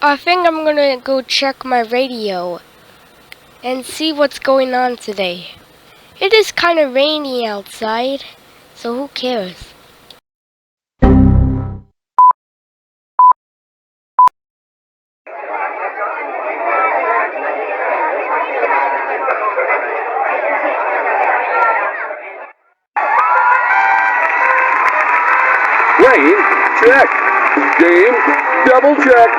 I think I'm gonna go check my radio and see what's going on today. It is kind of rainy outside, so who cares? Rain, check. Game, double check.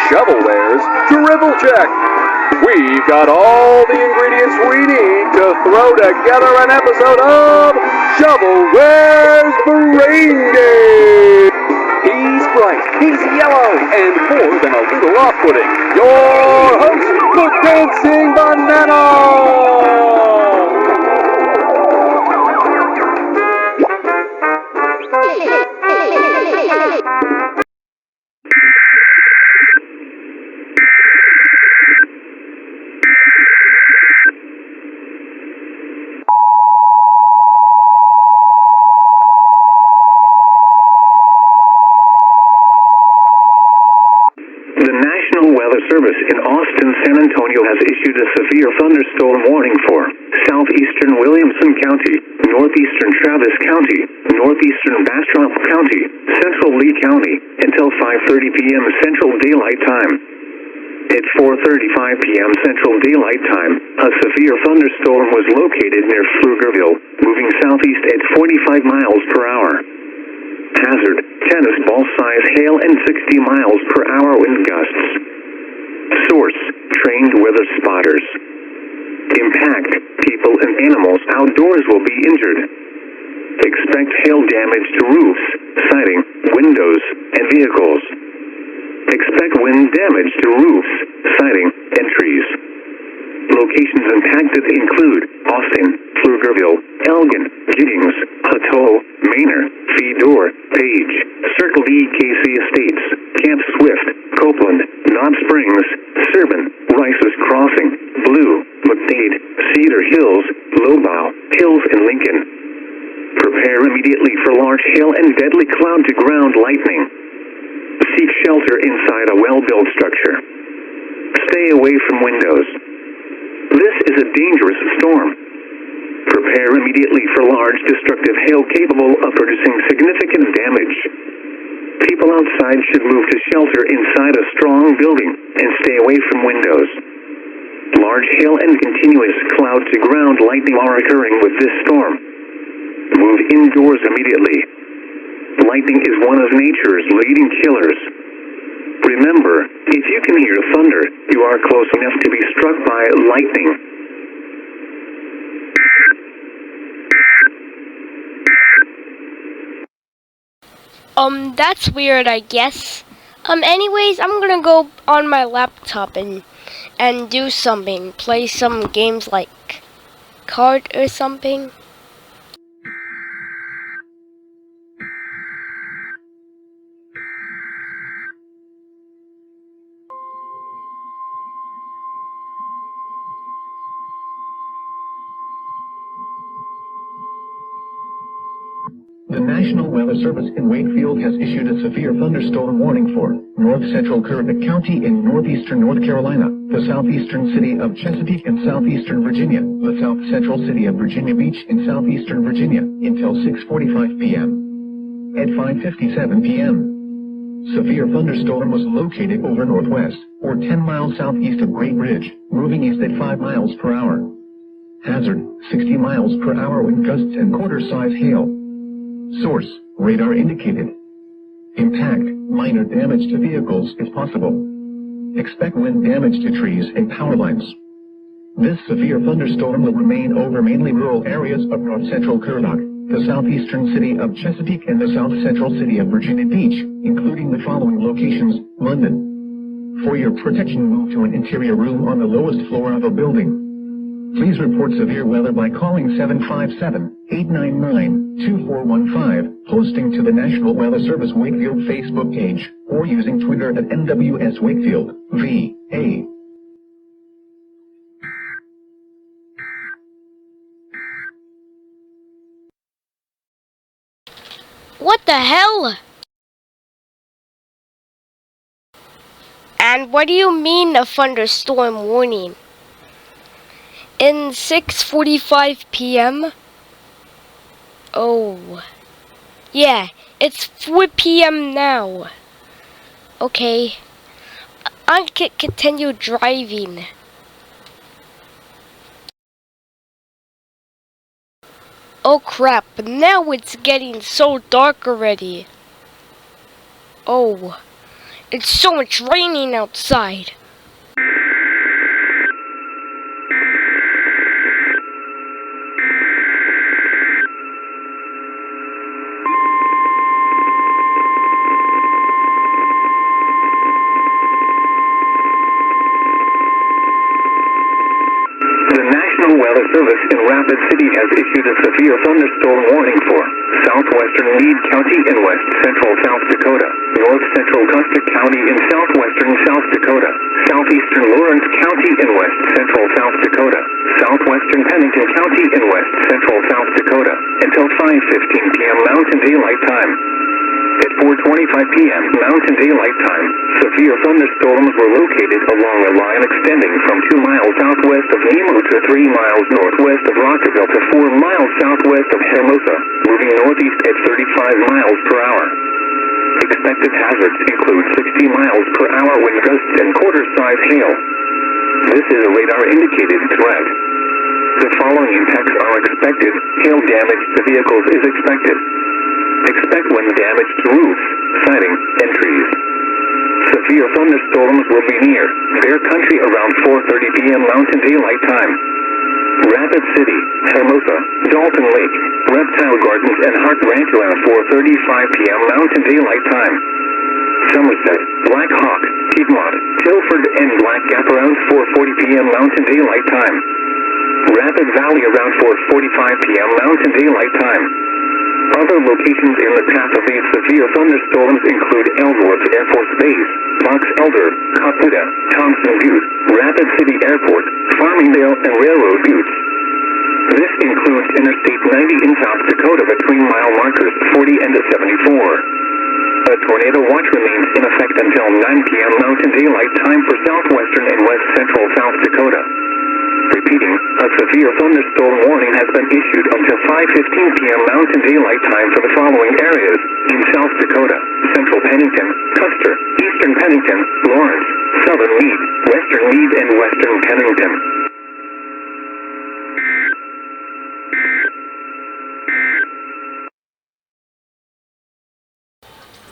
Shovelwares, triple check. We've got all the ingredients we need to throw together an episode of Shovelwares Brain Game. He's bright, he's yellow, and more than a little off-putting. Your host, the Dancing Banana! The National Weather Service in Austin, San Antonio has issued a severe thunderstorm warning for southeastern Williamson County, northeastern Travis County, northeastern Bastrop County, central Lee County, until 5:30 p.m. Central Daylight Time. At 4:35 p.m. Central Daylight Time, a severe thunderstorm was located near Pflugerville, moving southeast at 45 miles per hour. Hazard, tennis ball size hail and 60 miles per hour wind gusts. Source, trained weather spotters. Impact, people and animals outdoors will be injured. Expect hail damage to roofs, siding, windows, and vehicles. Expect wind damage to roofs, siding, and trees. Locations impacted include Austin, Pflugerville, Elgin, Giddings, Hutto, Manor, Fedor, Page, Circle D KC Estates, Camp Swift, Copeland, Knob Springs, Serban, Rice's Crossing, Blue, McDade, Cedar Hills, Lowbow, Hills, and Lincoln. Prepare immediately for large hail and deadly cloud-to-ground lightning. Seek shelter inside a well-built structure. Stay away from windows. This is a dangerous storm. Prepare immediately for large destructive hail capable of producing significant damage. People outside should move to shelter inside a strong building and stay away from windows. Large hail and continuous cloud-to-ground lightning are occurring with this storm. Move indoors immediately. Lightning is one of nature's leading killers. Remember, if you can hear thunder, you are close enough to be struck by lightning. That's weird, I guess. Anyways, I'm gonna go on my laptop and do something. Play some games like card or something. The National Weather Service in Wakefield has issued a severe thunderstorm warning for north central Kerr County in northeastern North Carolina, the southeastern city of Chesapeake and southeastern Virginia, the south central city of Virginia Beach in southeastern Virginia, until 6:45 p.m. At 5:57 p.m., severe thunderstorm was located over northwest, or 10 miles southeast of Great Bridge, moving east at 5 miles per hour. Hazard, 60 miles per hour wind gusts and quarter-size hail. Source, radar indicated. Impact, minor damage to vehicles if possible. Expect wind damage to trees and power lines. This severe thunderstorm will remain over mainly rural areas of north central Kerr, the southeastern city of Chesapeake and the south central city of Virginia Beach, including the following locations: London. For your protection, move to an interior room on the lowest floor of a building. Please report severe weather by calling 757-899-2415, posting to the National Weather Service Wakefield Facebook page, or using Twitter at NWS Wakefield, VA. What the hell? And what do you mean a thunderstorm warning? In 6:45 p.m.? Oh. Yeah, it's 4 p.m. now. Okay. I can continue driving. Oh crap, now it's getting so dark already. Oh, it's so much raining outside. The National Weather Service in Rapid City has issued a severe thunderstorm warning for southwestern Meade County in west central South Dakota, north central Custer County in southwestern South Dakota, southeastern Lawrence County in west central South Dakota, southwestern Pennington County in west central South Dakota, until 5:15 p.m. Mountain Daylight Time. At 4:25 p.m. Mountain Daylight Time, severe thunderstorms were located along a line extending from 2 miles southwest of Nemo to 3 miles northwest of Rockville to 4 miles southwest of Hermosa, moving northeast at 35 miles per hour. Expected hazards include 60 miles per hour wind gusts and quarter-size hail. This is a radar-indicated threat. The following impacts are expected. Hail damage to vehicles is expected. Expect wind damage to roofs, siding, and trees. Severe thunderstorms will be near Bear Country around 4:30 p.m. Mountain Daylight Time. Rapid City, Hermosa, Dalton Lake, Reptile Gardens, and Hart Ranch around 4:35 p.m. Mountain Daylight Time. Somerset, Black Hawk, Piedmont, Tilford, and Black Gap around 4:40 p.m. Mountain Daylight Time. Rapid Valley around 4:45 p.m. Mountain Daylight Time. Other locations in the path of these severe thunderstorms include Ellsworth Air Force Base, Box Elder, Coputa, Thompson Butte, Rapid City Airport, Farmingdale, and Railroad Buttes. This includes Interstate 90 in South Dakota between mile markers 40 and 74. A tornado watch remains in effect until 9 p.m. Mountain Daylight Time for southwestern and west central South Dakota. Repeating, a severe thunderstorm warning has been issued until 5:15 p.m. Mountain Daylight Time for the following areas in South Dakota: central Pennington, Custer, eastern Pennington, Lawrence, southern Meade, western Meade, and western Pennington.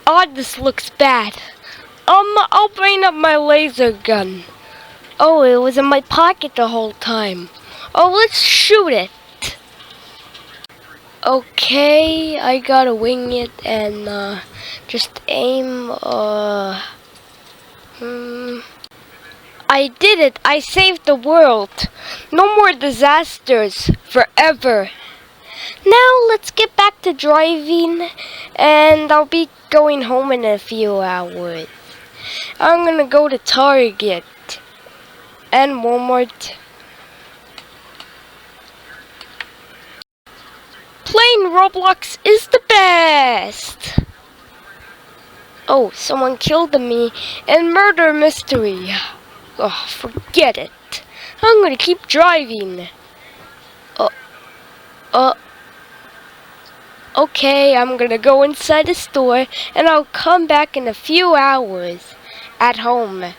Oh, this looks bad. I'll bring up my laser gun. Oh, it was in my pocket the whole time. Oh, let's shoot it. Okay, I gotta wing it and just aim. I did it. I saved the world. No more disasters forever. Now let's get back to driving, and I'll be going home in a few hours. I'm gonna go to Target and Walmart. Playing Roblox is the best. Oh, someone killed me in murder mystery. Oh, forget it. I'm gonna keep driving. Okay, I'm gonna go inside the store and I'll come back in a few hours at home.